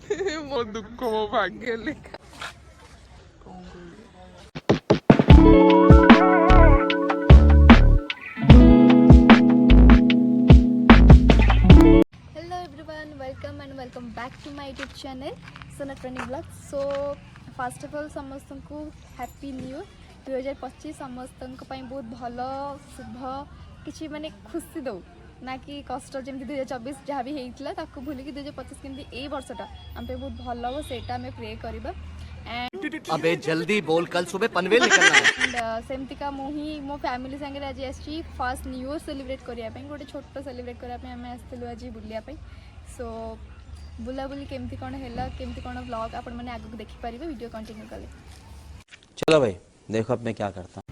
मो दुख मो भाग्य लेखा Hello everyone, welcome and welcome back to my YouTube channel Sonatrendyvlog. So first of all समस्तंकु हैप्पी न्यू 2025 समस्तंक पई बहुत भलो शुभ किछि माने खुशी दो ना कि कष्ट जमी 2024 जहाँ भी होता ताकू भूलिकी 2025 केमती ए वर्षटा आम पे बहुत भल हो सेटा आम प्रे करवा अबे जल्दी बोल कल सुबह पनवेल निकलना है एंड सेमतिका मुही मो फैमिली संगे आज आसी फर्स्ट न्यू ईयर सेलिब्रेट करने गोटे छोट सेलिब्रेट करने आम आसलु आज बुलायापी सो बुलाबुली केमती कौन है केमती कौन व्लॉग आपण मैंने आगे देखिपारे वीडियो कंटिन्यू कले। चलो भाई देखो अब मैं क्या करता हूँ।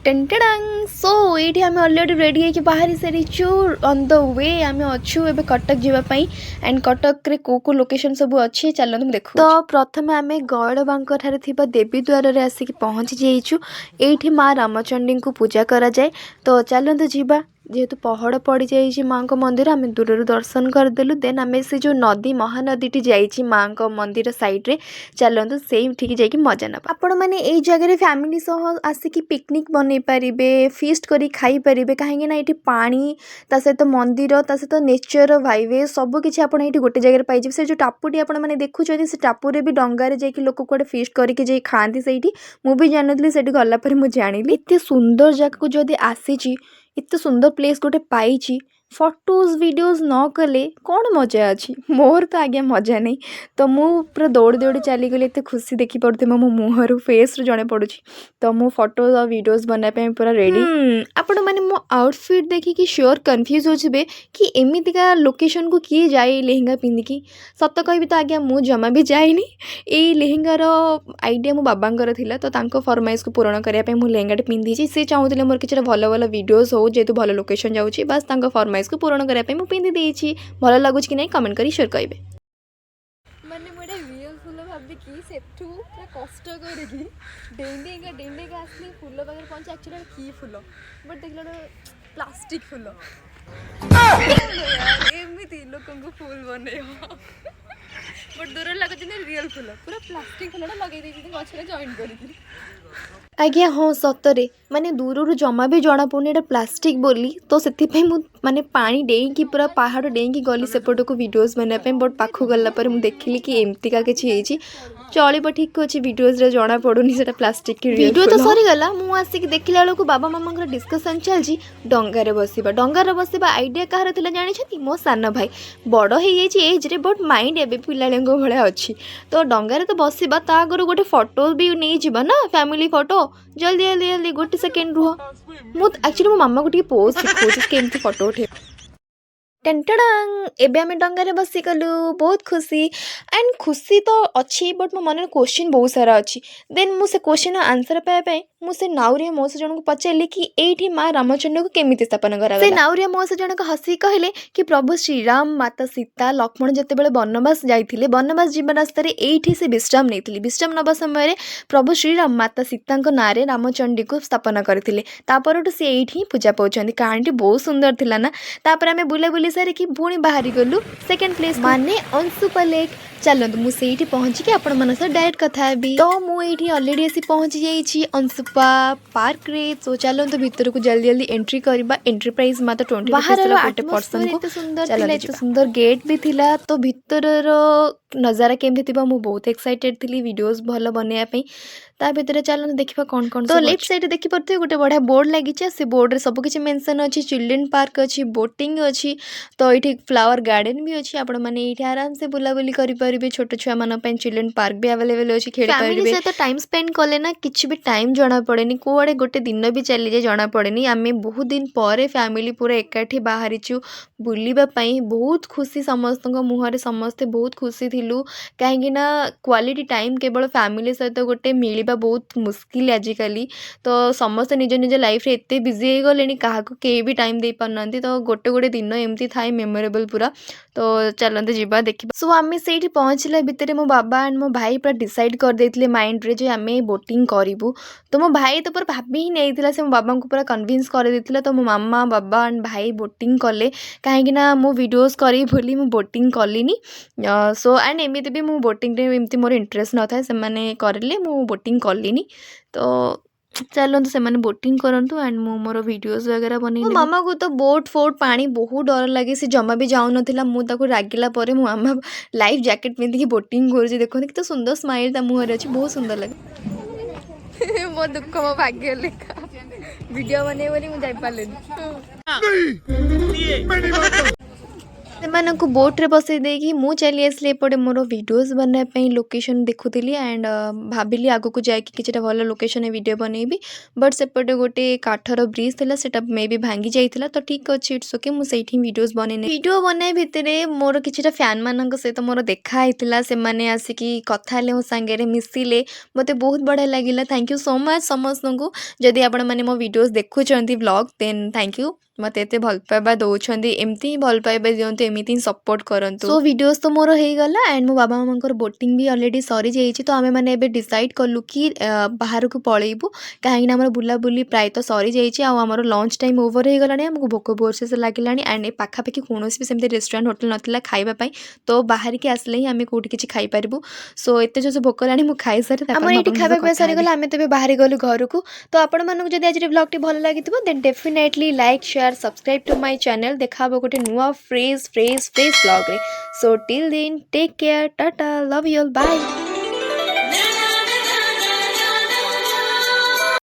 टेंटेडांग सो ये आम अलरेडी रेडी होकर बाहरी सारीचु ऑन द वे आम अच्छु एबे कटक जीवाई एंड कटक रे को लोकेशन सब अच्छी चलो तुम देखो। तो प्रथम आम गौड़बांक ठारे थिबा देवी द्वार आसिक पहुँची जाइछु एठी माँ रामचंडी को पूजा करा जाए तो चलते जीवा जेहेतु पहाड़ पड़ जाइए माँ को मंदिर आम दूर दर्शन करदेलु देन आम से जो नदी महानदी जाइए माँ को मंदिर साइड रे चलतु से जाकि मजा ना आपण मैंने यही जगह फैमिली सह आसिक पिकनिक बनई पारे फिस्ट करी खाई पारे कहीं ये पानी ता सहित मंदिर ता सहित नेचर भाइबे सबकि आप गोटे जगह पाइबे से जो टापुटी आप देखुं से टापुरे भी डंगार जाकि लोक कौटे फिस्ट करके खाती से मुझे जानी से गलापर मुझे जानी एत सुंदर जगह को जदि आसी इतने सुंदर प्लेस गोटे पाई फोटोज वीडियोज न कले कौन मजा अच्छी मोर तो आज्ञा मजा नहीं तो मु पूरा दौड़ दौड़ी चलीगली एत खुशी देखी पड़े मो मुहर फेस जड़े पड़ू तो मु फोटोज और वीडियोज बनाई पूरा रेडी आपण मैंने मो आउटफिट देखिकी श्योर कन्फ्यूज होबे कि एमतीका लोकेशन को किए जाए लेहेंगा पिंधिकी सत कहि तो आज्ञा मु जमा भी जाइनी यही लेहेंगार आइडिया मो बाबांकर थिला तो तांको फरमाइश को पूरण करने मु लेहेंगाटे पिंधि से चाहूले मोर किसी भल भल वीडियोज हो जेतु भल लोकेशन जाऊँगी बस तांको फरमाइश को पूरण करने मुझे पिंधि देछि भल लगुच कि नहीं कमेंट करी शेयर करेंगे माने मोडा रियल फुल भाबी कि सेठू पूरा कष्ट करके डेंडेगा आसली फुल पाखे पहुंचे एक्चुअली की फुल बट देखला प्लास्टिक फुल एमती लोक फुल बने बट दूर लगुच रियल फुल पूरा प्लास्टिक फुल लगे गचरे जॉइन कर आज्ञा हाँ सतरे माने दूर जमा भी जना पड़े ये प्लास्टिक बोली तो से माने पानी डेईकी पूरा पहाड़ डेईकी गली सेपट को वीडियोज बनाई बट पाखु गलापर मुझे देखिली कि एमतीका किसी चलिए ठीक अच्छे वीडियोज रे जना पड़ूनी से प्लास्टिक की वीडियो तो सरीगला मुझे आसिक देखला बेलू बाबा मामा डिस्कसन चलती डंगार बसवा आइडिया कहार था जानी मो सान भाई बड़ हो एज रे बट माइंड एवं पिला भाया अच्छी तो डंगार तो बसवा ता आगु गोटे फोटो भी नहीं जीवा ना फैमिली फोटो जल्दी जल्दी जल्दी गोटे सेकेंड रुह मुझे एक्चुअली मो मामा को पोज शिखा केमती फोटो उठे टेंटडांग एबे आमे डंगारे बसी गलु बहुत खुशी एंड खुशी तो अच्छी बट मो मन क्वेश्चन बहुत सारा अच्छी देन मु से क्वेश्चन आंसर पाए मुझे नाउरिया मौसा जन को पचारे कि एठी माँ रामचंद्र को केमिति स्थापन करा से नाउरिया मौसा जन हसी कहले कि प्रभु श्रीराम माता सीता लक्ष्मण जितेबाला बनवास जाइथिले बनवास जीवन रास्ता एठी से विश्राम नहीं विश्राम नवा समय प्रभु श्रीराम माता सीता ना रामचंडी को स्थापना करथिले तापर से एठी पूजा पाउछन्ती कहानी बहुत सुंदर थिला ना तापर आमे बुला बुली सारे कि पुणी बाहरी गलु सेकेंड प्लेस माने अंशुपा लेक चलतु मुझे पहुँचिकी आपण मन सह डायरेक्ट कथा हेबी तो मुझे अलरेडी आसी पहुँची जाइए अंशुपा पार्क रे तो चलतु भीतर को जल्दी जल्दी एंट्री करबा एंट्री प्राइस मात्र 20 गोटे पर्सन को सुंदर गेट भी थिला तो भीतर नजारा केमती थी मुझे बहुत एक्साइटेड थी वीडियोस भल बनवाई ता भीतर चलते देखा कौन कौन तो लेफ्ट साइड देखी पारे गोटे बढ़िया बोर्ड लगी से बोर्ड रे सब किसी मेंशन अच्छी चिल्ड्रेन पार्क अच्छी बोटिंग अच्छी तो ये फ्लावर गार्डन भी अच्छी आपण मैंने ये आराम से बुलाबुली करेंगे छोट छुआ मान चिल्ड्रेन पार्क भी अवेलेबल अच्छी खेल फैमिली सहित टाइम स्पेंड कले ना किसी भी टाइम जना पड़े कौड़े गोटे दिन भी चली जाए जना पड़े आम बहुत दिन पर फैमिली पूरा एकाठी बाहरीचु बुलवाई बहुत खुशी समस्त मुहर समस्ते बहुत खुशी थिलु कहीं क्वालिटी टाइम केवल फैमिली सहित गोटे मिलवा बहुत मुस्किल आजिकली तो समस्त निज निज लाइफ रे एते बिजी हो गले क्या कहीं भी टाइम दे पारना तो गोटे गोटे दिन एमती थाए मेमोरेबल पूरा तो चलते जीवा देखा सो आम से पहुँचला भितर मो बाबा एंड मो भाई पूरा डिसाइड कर देते माइंड रे जे आम बोटिंग करूँ तो मो भाई तो पूरा भाभी ही नहीं से मो बाबा को पूरा कन्विन्स कर देता तो मो मामा बाबा एंड भाई बोटिंग कले कहीं मो वीडियोस करी बोली मो बोटिंग कलिनी सो एंड एमती भी मुझे बोटिंग एमती मोर इंटरेस्ट न था से करें मु बोटिंग कलिनी तो चलते से बोटिंग करूँ एंड मु मोर वीडियोस वगैरह बन मामा को तो बोट फोट पानी बहुत डर लगे सी जमा भी जाऊन मुझे रागिला मो मामा लाइफ जैकेट पिंधिकी बोटिंग कर देखते कि सुंदर स्माइल मुहर अच्छी बहुत सुंदर लगे मो दुख मो भाग्य लेखा वीडियो बने बोली मुझे जापारे से बोट्रे बसई देकी मु चली आसली एपटे मोर वीडियोस बनाई लोकेशन देखुली एंड भाविली आग को जाकि किसी भल लोकेशन वीडियो बनईबी बट सेपटे गोटे काठर ब्रिज था से मे भी भांगी जाइए तो ठीक अच्छे इट्स ओके मुझे वीडियोस बन वीडियो बनाए भितर मोर किसी फैन मान सहित मोर देखा से आसिकी कथा मो सांगे मिसिले मत बहुत बढ़िया लगिला थैंक यू सो मच समस्त को जदि आपण मैंने मो वीडियोस देखुं व्लॉग देन थैंक यू मत एत भल पाइबा दौरान एमती भल पाइबा दिंतु एमती सपोर्ट करंतु सो वीडियोस तो मोर हो गला एंड मो बाबा मामा बोटिंग भी ऑलरेडी सरी जाइए तो आम मैंने डिसाइड कलु कि बाहर को पलैबू कहीं बुलाबुली प्राय तो सरी जाइए आमर लंच टाइम ओवर हो गला आमको भोक बोरसे से लगे एंड पाखापाखि कौन भी सेमती रेस्टोरेंट होटेल नाला खावाई तो बाहर की आसले ही आम कौटी किसी खाईपारू सो एत जो भोक ला मुझे खाई सारे खावा पीवा सरीगला आम तेज बाहर गलु घर को तो आपण मानक जब आज ब्लॉग भल लगी then definitely like share subscribe to my channel देखा गोटे नुआ फ्रेश ब्लॉग रे so till then take care tata love you all bye.